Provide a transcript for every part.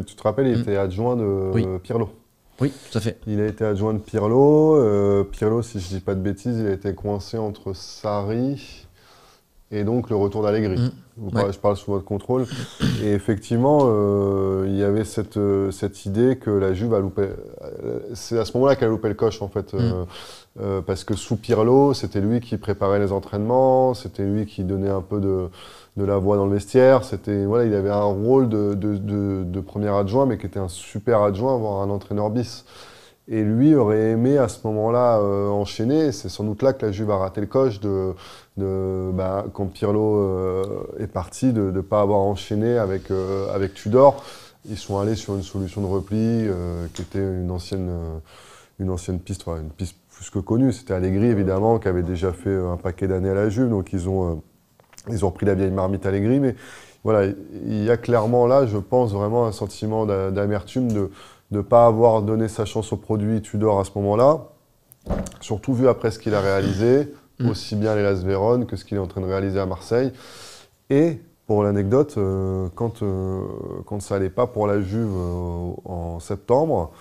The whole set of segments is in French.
tu te rappelles, il était adjoint Oui. de Pirlo. Oui, tout à fait. Il a été adjoint de Pirlo. Pirlo, si je dis pas de bêtises, il a été coincé entre Sarri et donc le retour d'Allegri. Ouais. Je parle sous votre contrôle. Et effectivement, il y avait cette idée que la Juve a loupé. C'est à ce moment-là qu'elle a loupé le coche, en fait. Parce que sous Pirlo, c'était lui qui préparait les entraînements, c'était lui qui donnait un peu de la voix dans le vestiaire. Voilà, il avait un rôle de premier adjoint, mais qui était un super adjoint, voire un entraîneur bis. Et lui aurait aimé à ce moment-là enchaîner. C'est sans doute là que la Juve a raté le coche quand Pirlo est parti, de ne pas avoir enchaîné avec Tudor. Ils sont allés sur une solution de repli qui était une ancienne piste, enfin, une piste plus que connue. C'était Allegri, évidemment, qui avait déjà fait un paquet d'années à la Juve. Donc ils ont repris la vieille marmite Allegri. Mais voilà, il y a clairement là, je pense, vraiment un sentiment d'amertume de ne pas avoir donné sa chance au produit Tudor à ce moment-là, surtout vu après ce qu'il a réalisé, aussi bien à l'Hellas Vérone que ce qu'il est en train de réaliser à Marseille. Et pour l'anecdote, quand ça allait pas pour la Juve en septembre,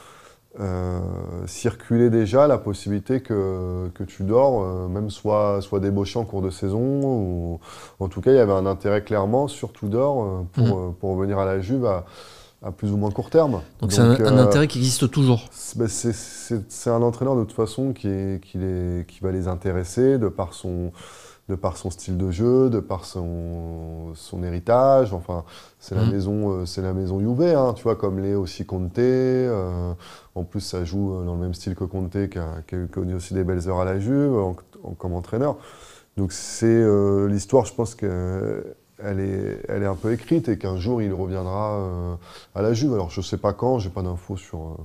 circulait déjà la possibilité que Tudor même soit débauché en cours de saison. Ou, en tout cas, il y avait un intérêt clairement sur Tudor pour revenir à la Juve à plus ou moins court terme. Donc c'est un intérêt qui existe toujours. C'est un entraîneur de toute façon qui va les intéresser de par son style de jeu, de par son héritage. Enfin, c'est la maison Juve, hein, tu vois, comme l'est aussi Conte. En plus, ça joue dans le même style que Conte, qui a connu aussi des belles heures à la Juve comme entraîneur. Donc c'est l'histoire, je pense elle est un peu écrite et qu'un jour il reviendra à la Juve. Alors je sais pas quand, j'ai pas d'infos sur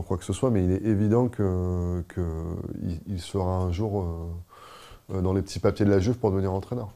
quoi que ce soit, mais il est évident qu'il sera un jour dans les petits papiers de la Juve pour devenir entraîneur.